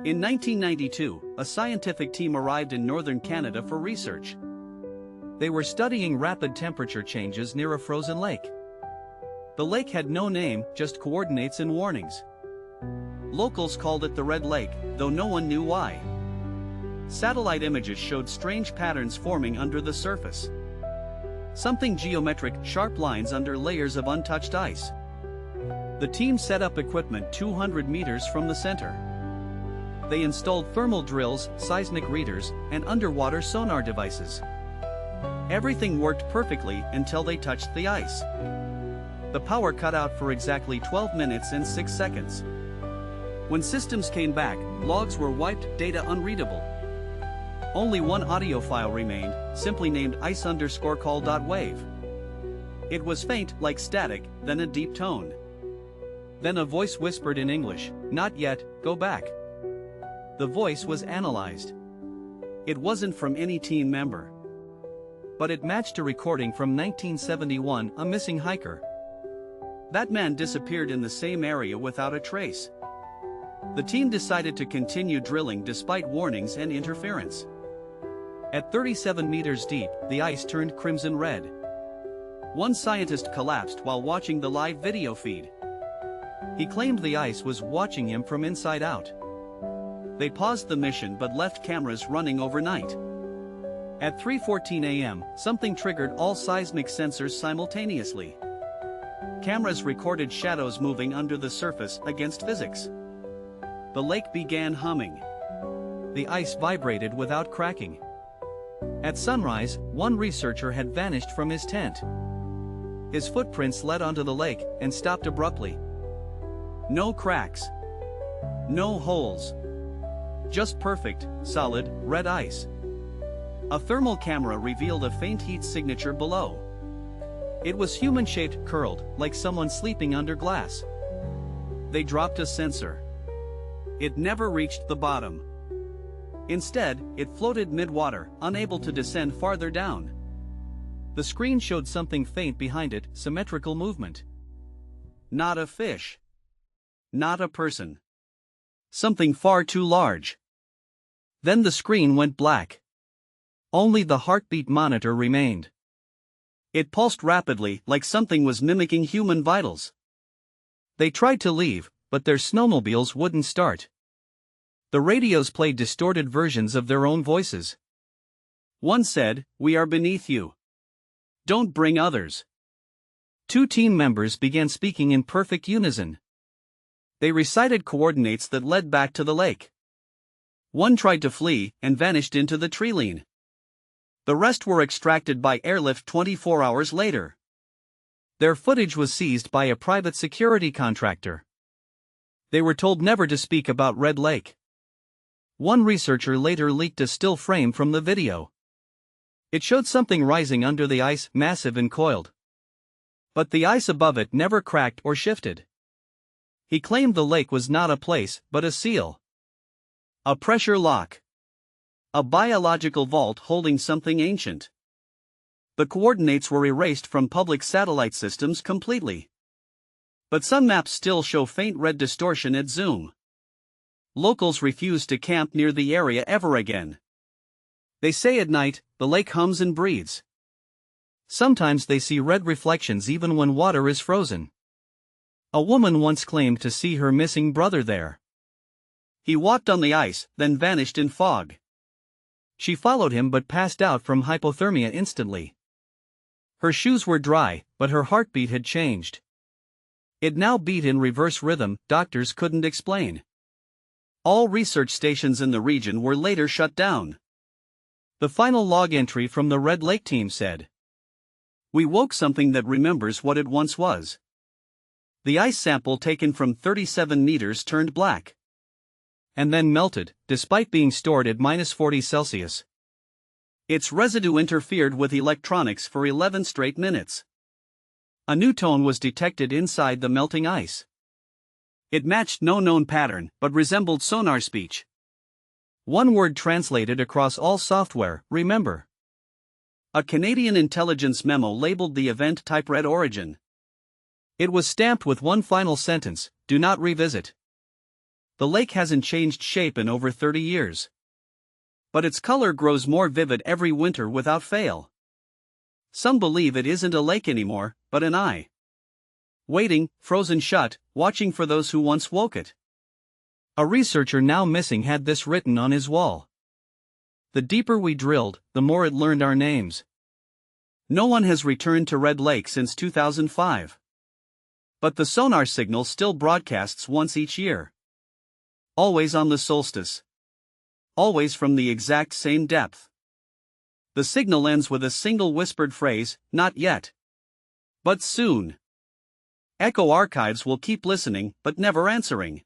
In 1992, a scientific team arrived in northern Canada for research. They were studying rapid temperature changes near a frozen lake. The lake had no name, just coordinates and warnings. Locals called it the Red Lake, though no one knew why. Satellite images showed strange patterns forming under the surface. Something geometric, sharp lines under layers of untouched ice. The team set up equipment 200 meters from the center. They installed thermal drills, seismic readers, and underwater sonar devices. Everything worked perfectly until they touched the ice. The power cut out for exactly 12 minutes and 6 seconds. When systems came back, logs were wiped, data unreadable. Only one audio file remained, simply named ice_call.wave. It was faint, like static, then a deep tone. Then a voice whispered in English, "Not yet, go back." The voice was analyzed. It wasn't from any team member. But it matched a recording from 1971, a missing hiker. That man disappeared in the same area without a trace. The team decided to continue drilling despite warnings and interference. At 37 meters deep, the ice turned crimson red. One scientist collapsed while watching the live video feed. He claimed the ice was watching him from inside out. They paused the mission but left cameras running overnight. At 3:14 a.m., something triggered all seismic sensors simultaneously. Cameras recorded shadows moving under the surface against physics. The lake began humming. The ice vibrated without cracking. At sunrise, one researcher had vanished from his tent. His footprints led onto the lake and stopped abruptly. No cracks. No holes. Just perfect, solid, red ice. A thermal camera revealed a faint heat signature below. It was human-shaped, curled, like someone sleeping under glass. They dropped a sensor. It never reached the bottom. Instead, it floated mid-water, unable to descend farther down. The screen showed something faint behind it, symmetrical movement. Not a fish. Not a person. Something far too large. Then the screen went black. Only the heartbeat monitor remained. It pulsed rapidly, like something was mimicking human vitals. They tried to leave, but their snowmobiles wouldn't start. The radios played distorted versions of their own voices. One said, "We are beneath you. Don't bring others." Two team members began speaking in perfect unison. They recited coordinates that led back to the lake. One tried to flee and vanished into the treeline. The rest were extracted by airlift 24 hours later. Their footage was seized by a private security contractor. They were told never to speak about Red Lake. One researcher later leaked a still frame from the video. It showed something rising under the ice, massive and coiled. But the ice above it never cracked or shifted. He claimed the lake was not a place, but a seal. A pressure lock. A biological vault holding something ancient. The coordinates were erased from public satellite systems completely. But some maps still show faint red distortion at zoom. Locals refuse to camp near the area ever again. They say at night, the lake hums and breathes. Sometimes they see red reflections even when water is frozen. A woman once claimed to see her missing brother there. He walked on the ice, then vanished in fog. She followed him but passed out from hypothermia instantly. Her shoes were dry, but her heartbeat had changed. It now beat in reverse rhythm, doctors couldn't explain. All research stations in the region were later shut down. The final log entry from the Red Lake team said, "We woke something that remembers what it once was." The ice sample taken from 37 meters turned black. And then melted, despite being stored at -40 Celsius. Its residue interfered with electronics for 11 straight minutes. A new tone was detected inside the melting ice. It matched no known pattern, but resembled sonar speech. One word translated across all software, "remember." A Canadian intelligence memo labeled the event type Red Origin. It was stamped with one final sentence, "Do not revisit." The lake hasn't changed shape in over 30 years. But its color grows more vivid every winter without fail. Some believe it isn't a lake anymore, but an eye. Waiting, frozen shut, watching for those who once woke it. A researcher now missing had this written on his wall. The deeper we drilled, the more it learned our names. No one has returned to Red Lake since 2005. But the sonar signal still broadcasts once each year. Always on the solstice. Always from the exact same depth. The signal ends with a single whispered phrase, "Not yet. But soon." Echo Archives will keep listening but never answering.